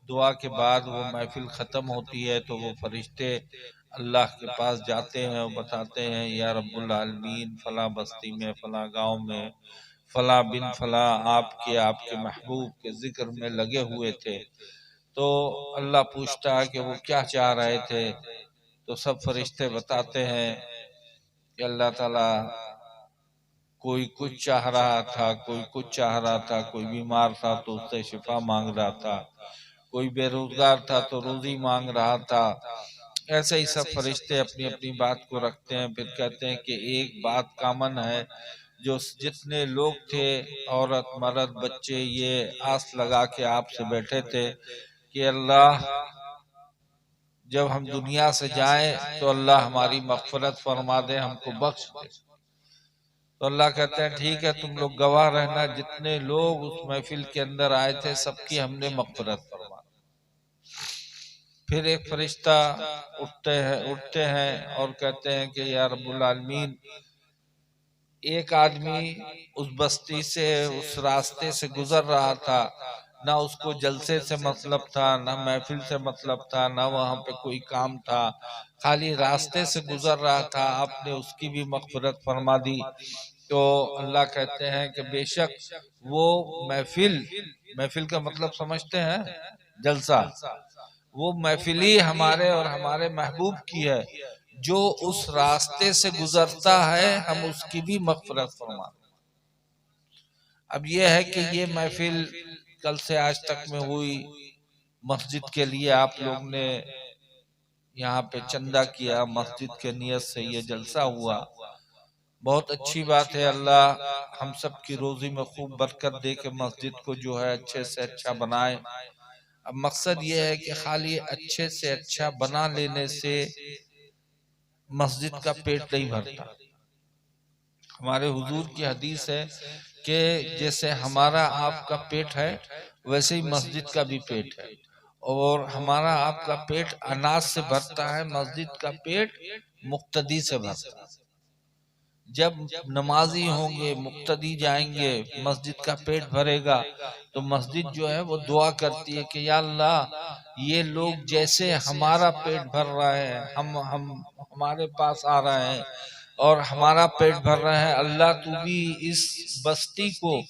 दुआ के बाद वो महफिल ख़त्म होती है तो वो फरिश्ते अल्लाह के पास जाते हैं और बताते हैं, या रब्बुल आलमीन, फला बस्ती में, फला गांव में, फला बिन फला आपके महबूब के जिक्र में लगे हुए थे। तो अल्लाह पूछता है कि वो क्या चाह रहे थे, तो सब फरिश्ते बताते हैं कि अल्लाह ताला कोई कुछ चाह रहा था, कोई कुछ चाह रहा था, कोई बीमार था तो उससे शिफा मांग रहा था, कोई बेरोजगार था तो रोजी मांग रहा था। ऐसे ही सब फरिश्ते अपनी अपनी बात को रखते हैं। फिर कहते हैं कि एक बात कामन है, जो जितने लोग थे, औरत मर्द बच्चे, ये आस लगा के आपसे बैठे थे कि अल्लाह जब हम दुनिया से जाएं तो अल्लाह हमारी मग़फ़िरत फरमा दे, हमको बख्श दे। तो अल्लाह कहते हैं ठीक है, तुम लोग गवाह रहना, जितने लोग उस महफिल के अंदर आए थे सबकी हमने मग़फ़िरत फरमा। फिर एक फरिश्ता उठते हैं और कहते हैं कि या रब्बुल आलमीन, एक आदमी उस बस्ती से, उस रास्ते से गुजर रहा था, ना उसको जलसे से मतलब था, ना महफिल से मतलब था, ना वहां पे कोई काम था, खाली रास्ते से गुजर रहा था, आपने उसकी भी मग़फ़िरत फरमा दी। तो अल्लाह कहते हैं कि बेशक वो महफिल, महफिल का मतलब समझते हैं, जलसा, वो महफिल ही हमारे और हमारे महबूब की है। जो उस रास्ते से गुजरता है हम उसकी भी मग़फ़िरत फरमा। अब यह है कि ये महफिल कल से आज तक में हुई, मस्जिद के लिए आप लोग ने यहाँ पे चंदा किया, मस्जिद के नियत से ये जलसा हुआ, बहुत अच्छी बात है। अल्लाह हम सब की रोजी में खूब बरकत दे के मस्जिद को जो है अच्छे से अच्छा बनाए। अब मकसद ये है कि खाली अच्छे से अच्छा बना लेने से मस्जिद का पेट नहीं भरता। हमारे हुजूर की हदीस है कि जैसे हमारा आपका पेट है वैसे ही मस्जिद का भी पेट है, और हमारा आपका पेट अनाज से भरता है, मस्जिद का पेट मुक्तदी से भरता है। जब नमाजी होंगे, मुक्तदी जाएंगे, मस्जिद का पेट भरेगा, तो मस्जिद जो है वो दुआ करती है कि या अल्लाह, ये लोग जैसे हमारा पेट भर रहे हैं, हम हमारे पास आ रहे हैं और हमारा पेट भर रहे हैं, अल्लाह तू भी इस बस्ती को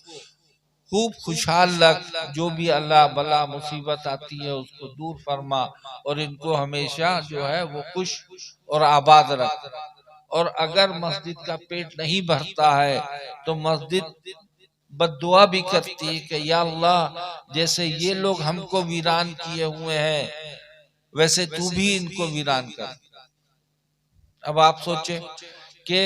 खूब खुशहाल रख, जो भी अल्लाह बला मुसीबत आती है उसको दूर फरमा, और इनको हमेशा जो है वो खुश और आबाद रख। और अगर मस्जिद का पेट नहीं भरता है तो मस्जिद बद्दुआ भी करती है कि या अल्लाह, जैसे ये लोग हमको वीरान किए हुए हैं वैसे तू भी इनको वीरान कर। अब आप सोचें कि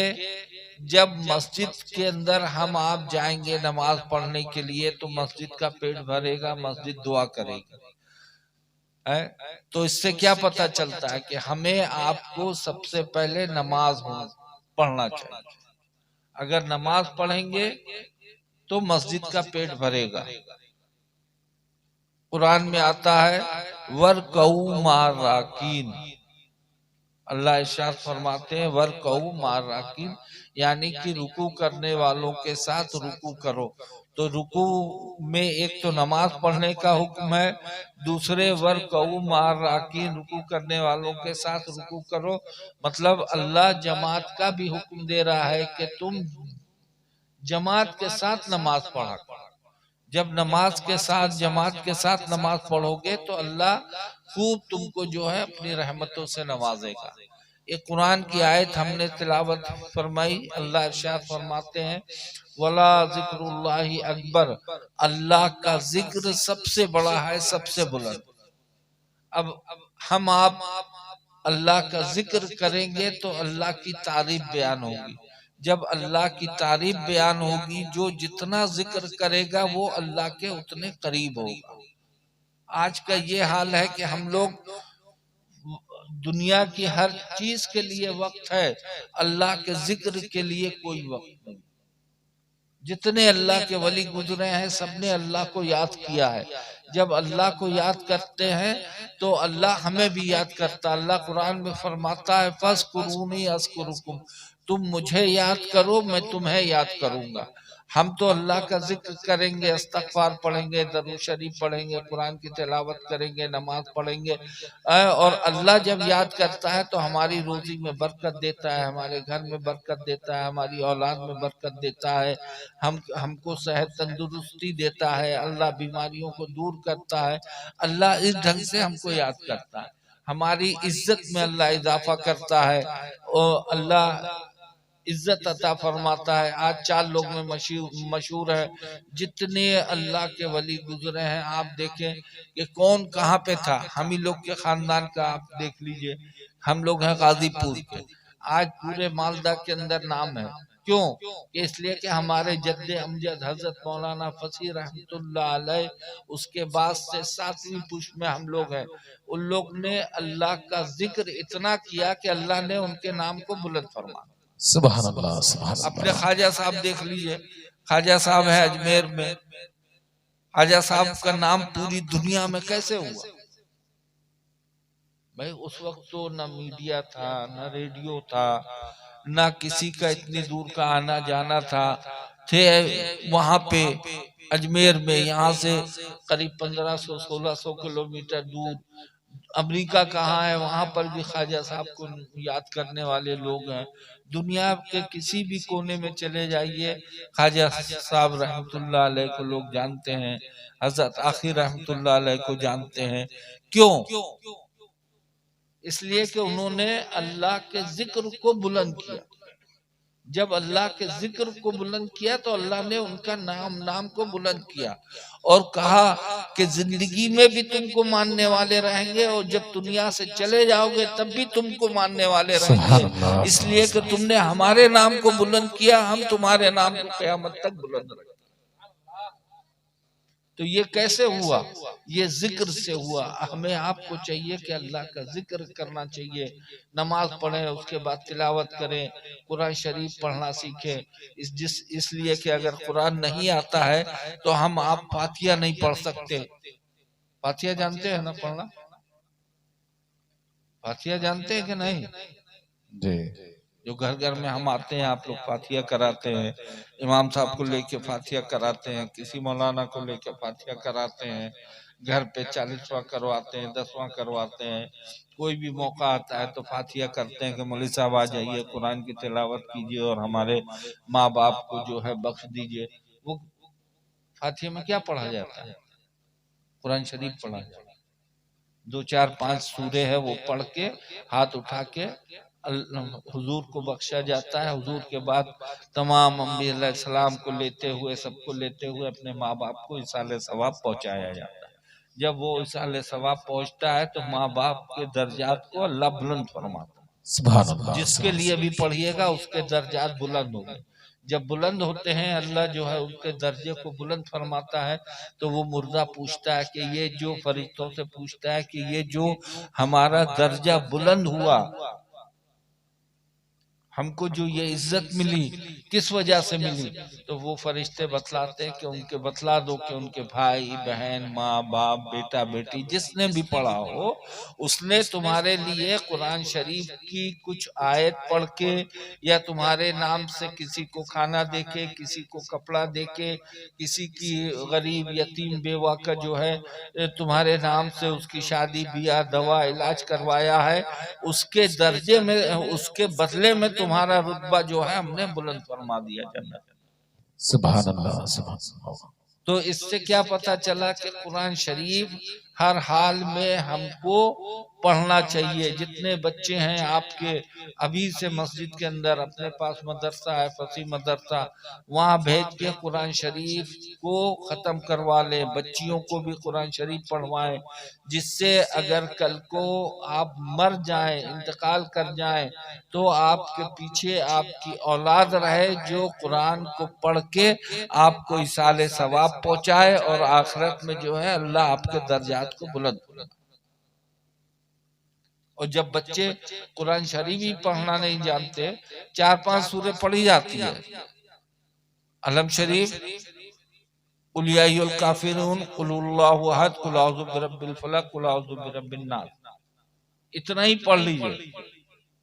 जब मस्जिद के अंदर हम आप जाएंगे नमाज पढ़ने के लिए तो मस्जिद का पेट भरेगा, मस्जिद दुआ करेगी है। तो इससे क्या पता चलता है कि हमें आपको सबसे पहले नमाज पढ़ना चाहिए। अगर नमाज पढ़ेंगे तो मस्जिद का पेट भरेगा। कुरान में आता है वरकऊ मार राकीन, अल्लाह इरशाद फरमाते हैं वरकऊ मार राकीन, यानी कि रुकू करने वालों के साथ रुकू करो। तो रुकू में एक तो नमाज पढ़ने का हुक्म है, दूसरे वरकऊ मार राकीन, रुकू करने वालों के साथ रुकू करो। मतलब अल्लाह जमात का भी हुक्म दे रहा है कि तुम जमात के साथ नमाज पढ़ा। जब नमाज के साथ, जमात के साथ नमाज पढ़ोगे तो अल्लाह खूब तुमको जो है अपनी रहमतों से नवाजेगा। एक कुरान की आयत हमने तिलावत फरमाई, अल्लाह इरशाद फरमाते हैं वला जिक्रुल्लाहि अकबर, अल्लाह का जिक्र सबसे बड़ा है, सबसे बुलंद। अब हम आप अल्लाह का जिक्र करेंगे तो अल्लाह की तारीफ बयान होगी। जब अल्लाह की तारीफ बयान होगी, जो जितना जिक्र करेगा वो अल्लाह के उतने करीब होगा। आज का ये हाल है कि हम लोग दुनिया की हर चीज के लिए वक्त है, अल्लाह के जिक्र के लिए कोई वक्त नहीं। जितने अल्लाह के वली गुजरे हैं सबने अल्लाह को याद किया है। जब अल्लाह को याद करते हैं तो अल्लाह हमें भी याद करता। अल्लाह कुरान में फरमाता है फज़कुरूनी अज़कुरुकुम, तुम मुझे याद करो मैं तुम्हें याद करूंगा। हम तो अल्लाह का जिक्र करेंगे, इस्तगफार पढ़ेंगे, दरूद शरीफ पढ़ेंगे, कुरान की तिलावत करेंगे, नमाज पढ़ेंगे, और अल्लाह जब याद करता है तो हमारी रोजी में बरकत देता है, हमारे घर में बरकत देता है, हमारी औलाद में बरकत देता है, हमको सेहत तंदुरुस्ती देता है, अल्लाह बीमारियों को दूर करता है। अल्लाह इस ढंग से हमको याद करता है, हमारी इज्जत में अल्लाह इजाफा करता है और अल्लाह इज्जत अता फरमाता है। आज 4 लोग में मशहूर है, जितने अल्लाह के वली गुजरे हैं आप देखें कि कौन कहाँ पे था। हम ही लोग के खानदान का आप देख लीजिए, हम लोग हैं गाजीपुर के, आज पूरे मालदा के अंदर नाम है। क्यों? कि इसलिए कि हमारे जद्दे अमजद हजरत मौलाना फसीह रहमतुल्लाह अलैह, उसके बाद से 7वीं पुष्प में हम लोग हैं। उन लोग ने अल्लाह का जिक्र इतना किया कि अल्लाह ने उनके नाम को बुलंद फरमाया। सुभान अल्लाह, सुभान अपने अल्लाह। ख्वाजा साहब देख लीजिए, ख्वाजा साहब है अजमेर में, ख्वाजा साहब का नाम पूरी दुनिया में कैसे हुआ? भाई उस वक्त तो न मीडिया था, न रेडियो था, न किसी का इतनी दूर का आना जाना था। थे वहां पे अजमेर में, यहाँ से करीब 1500-1600 किलोमीटर दूर। अमेरिका कहाँ है, वहां पर भी ख्वाजा साहब को याद करने वाले लोग हैं। दुनिया के किसी भी कोने में चले जाइए, ख्वाजा साहब रहमतुल्लाह अलैह को लोग जानते हैं, हजरत आखिर रहमतुल्लाह अलैह को जानते हैं। क्यों? इसलिए कि उन्होंने अल्लाह के जिक्र को बुलंद किया। जब अल्लाह के जिक्र को बुलंद किया तो अल्लाह ने उनका नाम को बुलंद किया और कहा कि जिंदगी में भी तुमको मानने वाले रहेंगे और जब दुनिया से चले जाओगे तब भी तुमको मानने वाले रहेंगे, इसलिए कि तुमने हमारे नाम को बुलंद किया, हम तुम्हारे नाम को क़यामत तक बुलंद रखेंगे। तो ये कैसे हुआ? ये जिक्र से हुआ। हमें आपको चाहिए कि अल्लाह का जिक्र करना चाहिए, नमाज पढ़ें, उसके बाद तिलावत करें, कुरान शरीफ पढ़ना सीखें। इसलिए कि अगर कुरान नहीं आता है तो हम आप फातिहा नहीं पढ़ सकते। फातिहा जानते हैं ना पढ़ना? फातिहा जानते हैं कि नहीं? जी। जो घर घर में हम आते हैं, आप लोग फातिहा कराते हैं, इमाम साहब को लेके फातिहा कराते हैं, किसी मौलाना को लेके फातिहा कराते हैं, घर पे 40वां करवाते हैं, 10वां करवाते हैं। कोई भी मौका आता है तो फातिहा करते हैं कि मौलवी साहब आ जाइए, कुरान की तिलावत कीजिए और हमारे माँ बाप को जो है बख्श दीजिए। वो फातिहा में क्या पढ़ा जाता है? कुरान शरीफ पढ़ा जाता है। 2-4-5 सूरे है वो पढ़ के हाथ उठा के हुजूर को बख्शा जाता है। हुजूर के बाद तमाम अंबिया सलाम को लेते हुए, सबको लेते हुए अपने माँ बाप को इसाले सवाब पहुंचाया जाता है। जब वो इसाले सवाब पहुंचता है तो माँ बाप के दर्जात को अल्लाह बुलंद फरमाता है। सुभान अल्लाह। जिसके लिए भी पढ़िएगा उसके दर्जात बुलंद होंगे। जब बुलंद होते हैं, अल्लाह जो है उनके दर्जे को बुलंद फरमाता है। तो वो मुर्दा पूछता है कि ये जो फरिश्तों से पूछता है कि ये जो हमारा दर्जा बुलंद हुआ, हमको जो ये इज्जत मिली, किस वजह से मिली? तो वो फरिश्ते बतलाते हैं कि उनके बतला दो कि उनके भाई बहन, माँ बाप, बेटा बेटी, जिसने भी पढ़ा हो उसने तुम्हारे लिए कुरान शरीफ की कुछ आयत पढ़ के या तुम्हारे नाम से किसी को खाना देके, किसी को कपड़ा देके, किसी की गरीब यतीम बेवा का जो है तुम्हारे नाम से उसकी शादी ब्याह दवा इलाज करवाया है, उसके दर्जे में, उसके बदले में तुम्हारा रुतबा जो है हमने बुलंद फरमा दिया जन्नत। सुभान अल्लाह, सुभान अल्लाह। तो इससे क्या पता चला कि कुरान शरीफ हर हाल में हमको पढ़ना चाहिए। जितने बच्चे हैं आपके, अभी से मस्जिद के अंदर अपने पास मदरसा है, फसी मदरसा, वहाँ भेज के कुरान शरीफ को ख़त्म करवा लें, बच्चियों को भी कुरान शरीफ पढ़वाएं, जिससे अगर कल को आप मर जाएं, इंतकाल कर जाएं, तो आपके पीछे आपकी औलाद रहे जो कुरान को पढ़ के आपको इसाले सवाब पहुंचाए और आखिरत में जो है अल्लाह आपके दर्जात को बुलंद बुलंद। और जब बच्चे कुरान शरीफ ही पढ़ना नहीं जानते, 4-5 सूरे पढ़ी जाती है, अलम शरीफ, कुल या अय्युहल काफिरून, कुल हुवल्लाहु अहद, कुल अऊज़ु बिरब्बिल फलक, कुल अऊज़ु बिरब्बिन नास, इतना ही पढ़ लीजिए।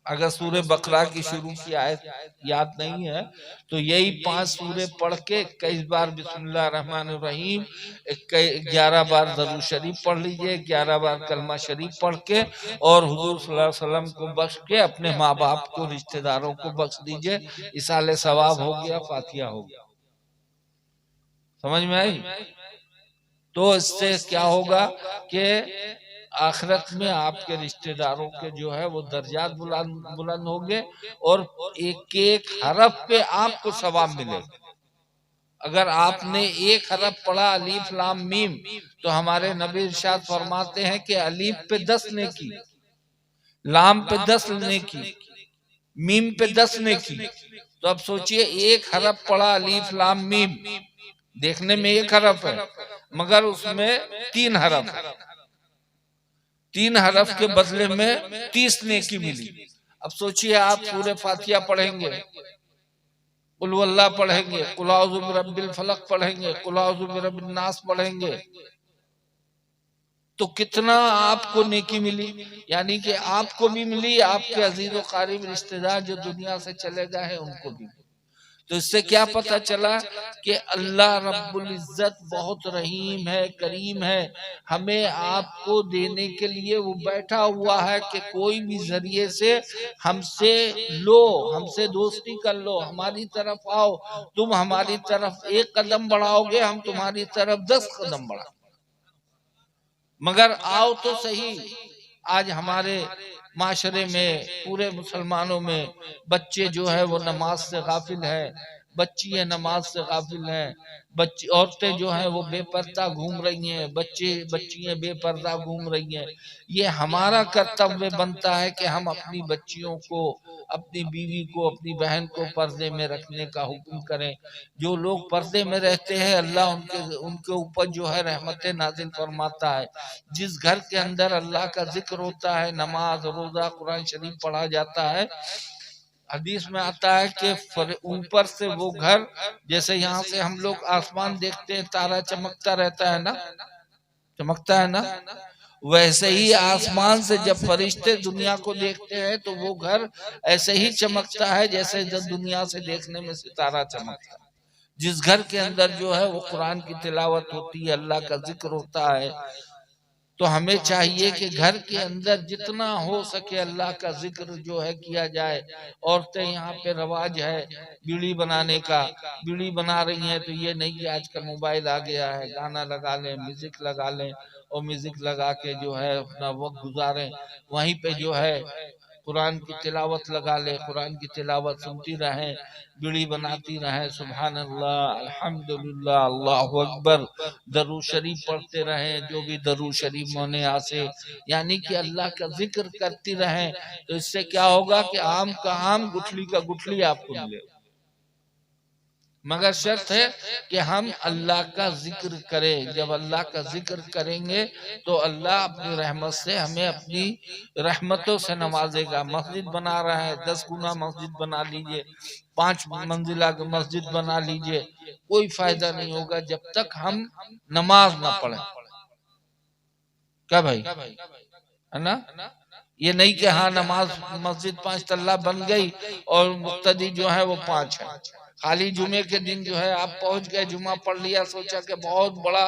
अगर सूरे बकरा की शुरू की आयत याद नहीं है तो यही 5 सूरे पढ़ के 21 बार बिस्मिल्लाह रहमान रहीम, 11 बार दरूद शरीफ पढ़ लीजिए, 11 बार कलमा शरीफ पढ़ के और हुजूर सल्लल्लाहु अलैहि वसल्लम को बख्श के अपने माँ बाप को, रिश्तेदारों को बख्श दीजिए। इसाले सवाब हो गया, फातिहा हो गया। समझ में आई? तो इससे क्या होगा कि आखिरत में आपके रिश्तेदारों के जो है वो दर्जात बुलंद होंगे और एक एक हरफ पे आपको सवाब मिलेगा। अगर आपने एक हरफ पढ़ा अलीफ लाम मीम, तो हमारे नबी इरशाद फरमाते हैं कि अलीफ पे 10 नेकी, लाम पे 10 नेकी, मीम पे 10 नेकी। तो अब सोचिए एक हरफ पढ़ा अलीफ लाम मीम, देखने में एक हरफ है मगर उसमें 3 हरफ है। 3 हरफ के बदले में 30 नेकी मिली। अब सोचिए आप सूरे फातिहा पढ़ेंगे, कुल वल्लाह पढ़ेंगे, कुल औज़ु बिरब्बिल फलक पढ़ेंगे, कुल औज़ु बिरब्बिन नास पढ़ेंगे, तो कितना आपको नेकी मिली। यानी कि आपको भी मिली, आपके अजीज व क़रीब रिश्तेदार जो दुनिया से चले गए हैं उनको भी। तो इससे क्या पता चला कि अल्लाह रब्बुल इज्जत बहुत रहीम है, करीम है। हमें आपको देने के लिए वो बैठा हुआ है कि कोई भी जरिए से हमसे लो, हमसे दोस्ती कर लो, हमारी तरफ आओ। तुम हमारी तरफ 1 कदम बढ़ाओगे, हम तुम्हारी तरफ 10 कदम बढ़ा, मगर आओ तो सही। आज हमारे माशरे में, पूरे मुसलमानों में बच्चे जो है वो नमाज से गाफिल है, बच्चियां नमाज से गाफिल हैं, बच्ची औरतें जो हैं वो बेपर्दा घूम रही हैं, बच्चियां बेपर्दा घूम रही हैं। ये हमारा कर्तव्य बनता है कि हम अपनी बच्चियों को, अपनी बीवी को, अपनी बहन को पर्दे में रखने का हुक्म करें। जो लोग पर्दे में रहते हैं अल्लाह उनके ऊपर जो है रहमतें नाजिल फरमाता है। जिस घर के अंदर अल्लाह का जिक्र होता है, नमाज, रोजा, कुरान शरीफ पढ़ा जाता है, हदीस में आता है कि ऊपर से वो घर, जैसे यहाँ से हम लोग आसमान देखते हैं, तारा चमकता रहता है ना, चमकता है ना, वैसे ही आसमान से जब फरिश्ते दुनिया को देखते हैं तो वो घर ऐसे ही चमकता है जैसे जब दुनिया से देखने में सितारा चमकता है। जिस घर के अंदर जो है वो कुरान की तिलावत होती है, अल्लाह का जिक्र होता है, तो हमें चाहिए कि घर के अंदर जितना हो सके अल्लाह का जिक्र जो है किया जाए। औरतें यहाँ पे रवाज है बीड़ी बनाने का, बीड़ी बना रही हैं तो ये नहीं कि आजकल मोबाइल आ गया है, गाना लगा लें, म्यूजिक लगा लें और म्यूजिक लगा के जो है अपना वक्त गुजारें। वहीं पे जो है कुरान की तिलावत लगा ले, कुरान की तिलावत सुनती रहें, बीड़ी बनाती रहें, सुभान अल्लाह, अल्हम्दुलिल्लाह, अल्लाहु अकबर, दरूद शरीफ पढ़ते रहें, जो भी दरूद शरीफ होने आसे, यानी कि अल्लाह का जिक्र करती रहें। तो इससे क्या होगा कि आम का आम, गुठली का गुठली आपको मिलेगा। मगर शर्त है कि हम अल्लाह का जिक्र करें। जब अल्लाह का जिक्र करेंगे तो अल्लाह अपनी रहमत से हमें अपनी रहमतों से नवाजेगा। मस्जिद बना रहा है, 10 गुना मस्जिद बना लीजिए, 5 मंजिला मस्जिद बना लीजिए, कोई फायदा नहीं होगा जब तक हम नमाज ना पढ़ें। क्या भाई, है ना? ये नहीं कि हाँ नमाज मस्जिद 5 तल्ला बन गई और मुक्तदी जो है वो 5 है। खाली जुमे के दिन जो है आप पहुंच गए, जुमा पढ़ लिया, सोचा कि बहुत बड़ा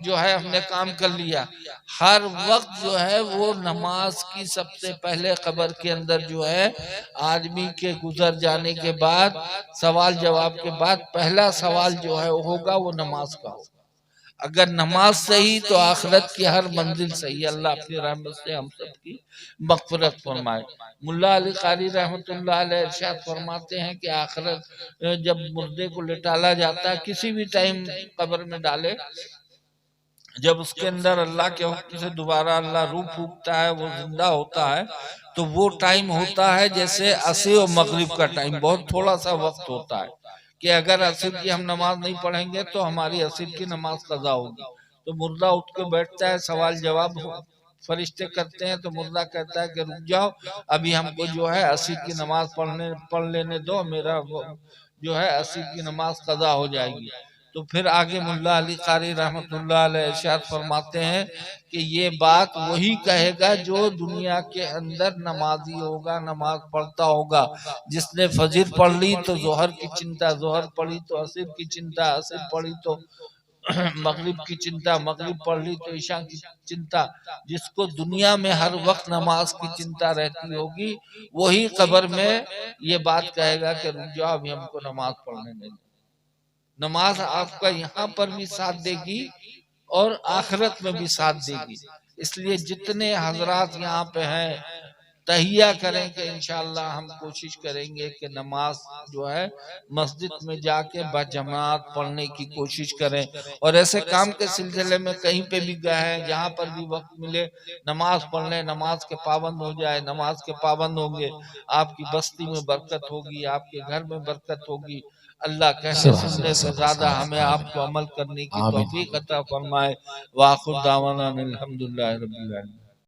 जो है हमने काम कर लिया। हर वक्त जो है वो नमाज की सबसे पहले कब्र के अंदर जो है आदमी के गुजर जाने के बाद, सवाल जवाब के बाद पहला सवाल जो है होगा वो नमाज का होगा। अगर नमाज सही तो आखिरत की हर मंजिल सही। अल्लाह अपनी रहमत से हम सबकी मग़फ़िरत फरमाए। मुल्ला अली क़ारी रहमतुल्लाह अलैह इरशाद फरमाते हैं कि आखिरत जब मुर्दे को लिटाला जाता है, किसी भी टाइम कब्र में डाले, जब उसके अंदर अल्लाह के हुक्म से दोबारा अल्लाह रूह फूंकता है, वो जिंदा होता है, तो वो टाइम होता है जैसे असर और मगरिब का टाइम, बहुत थोड़ा सा वक्त होता है कि अगर असर की हम नमाज नहीं पढ़ेंगे तो हमारी असर की नमाज कज़ा होगी। तो मुर्दा उठ के बैठता है, सवाल जवाब फरिश्ते करते हैं, तो मुर्दा कहता है कि रुक जाओ, अभी हमको जो है असर की नमाज पढ़ लेने दो, मेरा जो है असर की नमाज कज़ा हो जाएगी। तो फिर आगे मुल्ला अली कारी रहमतुल्लाह अलैह इरशाद फरमाते हैं कि ये बात वही कहेगा जो दुनिया के अंदर नमाजी होगा, नमाज पढ़ता होगा। जिसने फजर पढ़ ली तो जोहर की चिंता, जोहर पढ़ी तो असर की चिंता, असर पढ़ी तो मगरिब की चिंता, मगरिब पढ़ ली तो ईशा की चिंता। जिसको दुनिया में हर वक्त नमाज की चिंता रहती होगी, वही कब्र में ये बात कहेगा कि रुक जाओ, अभी हमको नमाज पढ़ने नहीं। नमाज आपका यहाँ पर भी साथ देगी और आखिरत में भी साथ देगी। इसलिए जितने हजरात यहाँ पे हैं, तहिया करें कि इंशाअल्लाह हम कोशिश करेंगे कि नमाज जो है मस्जिद में जाके बजमात पढ़ने की कोशिश करें। और ऐसे काम के सिलसिले में कहीं पे भी गए हैं, जहाँ पर भी वक्त मिले नमाज पढ़ लें, नमाज के पाबंद हो जाए, नमाज के पाबंद होंगे, आपकी बस्ती में बरकत होगी, आपके घर में बरकत होगी। अल्लाह कहने सुनने से ज्यादा हमें आपको अमल करने की आमीन। तौफीक अता फरमाए। वाखुर दावाना अनिल हम्दुलिल्लाहि रब्बिल आलमीन।